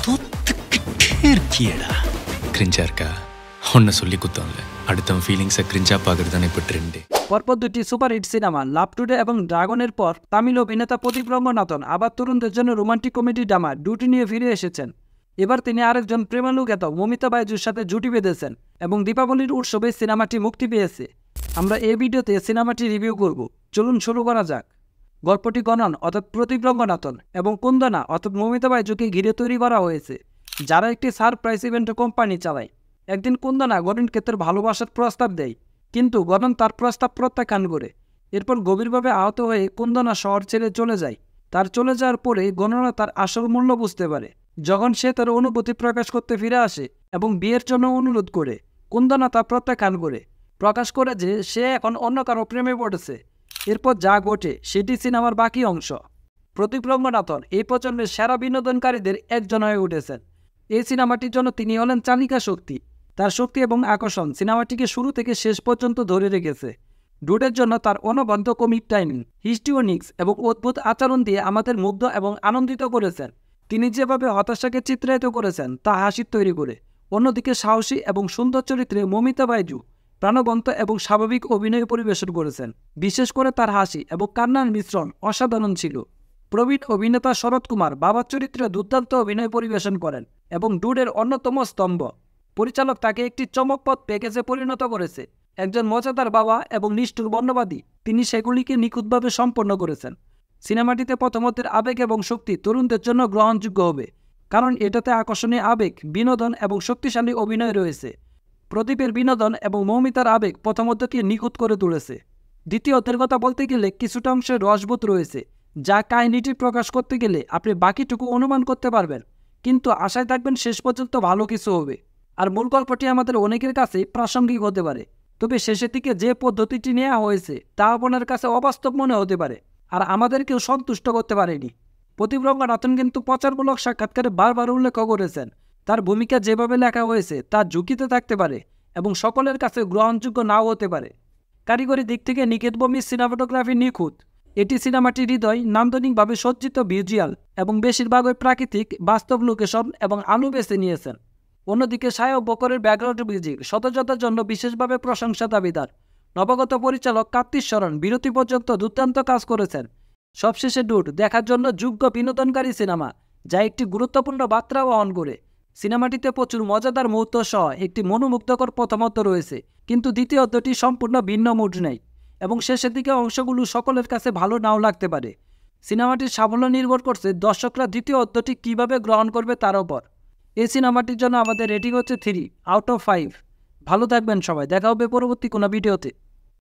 தொத்துக்கிட்டே கிரிஞ்சா இருக்கா ஒன்னு சொல்லி குத்தோம்ல அடுத்த ஃபீலிங்ஸை கிரிஞ்சா பார்க்கறது தானே இப்போ ட்ரெண்டு। পরপর দুটি সুপারহিট সিনেমা লাভ টুডে এবং ড্রাগনের পর তামিল অভিনেতা প্রদীপ রঙ্গনাথন আবার তরুণদের জন্য রোমান্টিক কমেডি ড্রামা ডুটি নিয়ে ফিরে এসেছেন। এবার তিনি আরেকজন প্রেমানুগত মমিতা বাইজুর সাথে জুটি বেঁধেছেন এবং দীপাবলির উৎসবে সিনেমাটি মুক্তি পেয়েছে। আমরা এই ভিডিওতে সিনেমাটি রিভিউ করব, চলুন শুরু করা যাক। গল্পটি গণন অর্থাৎ প্রদীপ রঙ্গনাথন এবং কুন্দনা অর্থাৎ মমিতা বাইজুকে ঘিরে তৈরি করা হয়েছে, যারা একটি সারপ্রাইজ ইভেন্ট কোম্পানি চালায়। একদিন কুন্দনা গণনকে তার ভালোবাসার প্রস্তাব দেয়, কিন্তু গণন তার প্রস্তাব প্রত্যাখ্যান করে। এরপর গভীরভাবে আহত হয়ে কুন্দনা শহর ছেড়ে চলে যায়। তার চলে যাওয়ার পরে গণনা তার আসল মূল্য বুঝতে পারে। যখন সে তার অনুভূতি প্রকাশ করতে ফিরে আসে এবং বিয়ের জন্য অনুরোধ করে, কুন্দনা তা প্রত্যাখ্যান করে, প্রকাশ করে যে সে এখন অন্য কারো প্রেমে পড়েছে। এরপর যা ঘটে সেটি সিনেমার বাকি অংশ। প্রদীপ রঙ্গনাথন এই প্রজন্মের সেরা বিনোদনকারীদের একজন হয়ে উঠেছেন। এই সিনেমাটির জন্য তিনি হলেন চালিকা শক্তি। তার শক্তি এবং আকর্ষণ সিনেমাটিকে শুরু থেকে শেষ পর্যন্ত ধরে রেখেছে। ডুডের জন্য তার অনবদ্য কমিক টাইমিং, হিস্টিওনিক্স এবং অদ্ভুত আচরণ দিয়ে আমাদের মুগ্ধ এবং আনন্দিত করেছেন। তিনি যেভাবে হতাশাকে চিত্রায়িত করেছেন তা হাসির তৈরি করে। অন্যদিকে সাহসী এবং সুন্দর চরিত্রে মমিতা বাইজু প্রাণবন্ত এবং স্বাভাবিক অভিনয় পরিবেশন করেছেন। বিশেষ করে তার হাসি এবং কান্নার মিশ্রণ অসাধারণ ছিল। প্রবীণ অভিনেতা শরৎ কুমার বাবার চরিত্রে দুর্দান্ত অভিনয় পরিবেশন করেন এবং ডুডের অন্যতম স্তম্ভ। পরিচালক তাকে একটি চমকপ্রদ প্যাকেজে পরিণত করেছে। একজন মজাদার বাবা এবং নিষ্ঠুর বর্ণবাদী, তিনি সেগুলিকে নিখুঁতভাবে সম্পন্ন করেছেন। সিনেমাটিতে প্রথমদের আবেগ এবং শক্তি তরুণদের জন্য গ্রহণযোগ্য হবে, কারণ এটাতে আকর্ষণীয় আবেগ, বিনোদন এবং শক্তিশালী অভিনয় রয়েছে। প্রদীপের বিনোদন এবং মৌমিতার আবেগ প্রথমতকে নিখুঁত করে তুলেছে। দ্বিতীয়দের কথা বলতে গেলে কিছুটা অংশে রসবোধ রয়েছে, যা কাহিনীটি প্রকাশ করতে গেলে আপনি বাকিটুকু অনুমান করতে পারবেন, কিন্তু আশায় থাকবেন শেষ পর্যন্ত ভালো কিছু হবে। আর মূল গল্পটি আমাদের অনেকের কাছে প্রাসঙ্গিক হতে পারে, তবে শেষের দিকে যে পদ্ধতিটি নেওয়া হয়েছে তা আপনার কাছে অবাস্তব মনে হতে পারে আর আমাদেরকেও সন্তুষ্ট করতে পারেনি। প্রদীপ রঙ্গনাথন কিন্তু প্রচারমূলক সাক্ষাৎকারে বারবার উল্লেখ করেছেন তার ভূমিকা যেভাবে লেখা হয়েছে তা ঝুঁকিতে থাকতে পারে এবং সকলের কাছে গ্রহণযোগ্য নাও হতে পারে। কারিগরি দিক থেকে নিকেত বমির সিনেমাটোগ্রাফি নিখুঁত। এটি সিনেমাটির হৃদয় নান্দনিকভাবে সজ্জিত ভিজুয়াল এবং বেশিরভাগই প্রাকৃতিক বাস্তব লোকেশন এবং আলো বেছে নিয়েছেন। অন্যদিকে সায়ক বকরের ব্যাকগ্রাউন্ড মিউজিক সততার জন্য বিশেষভাবে প্রশংসা দাবিদার। নবাগত পরিচালক কার্তিক বিরতি পর্যন্ত দুর্দান্ত কাজ করেছেন। সবশেষে ডুড দেখার জন্য যোগ্য বিনোদনকারী সিনেমা, যা একটি গুরুত্বপূর্ণ বার্তা বহন করে। সিনেমাটিতে প্রচুর মজাদার মুহূর্ত সহ একটি মনোমুগ্ধকর প্রথমত রয়েছে, কিন্তু দ্বিতীয়টি সম্পূর্ণ ভিন্ন মুড নেই এবং শেষের দিকে অংশগুলো সকলের কাছে ভালো নাও লাগতে পারে। সিনেমাটির সাফল্য নির্ভর করছে দর্শকরা দ্বিতীয় অর্ধটি কীভাবে গ্রহণ করবে তার ওপর। এই সিনেমাটির জন্য আমাদের রেটিং হচ্ছে 3 আউট অফ 5। ভালো থাকবেন সবাই, দেখা হবে পরবর্তী কোনো ভিডিওতে।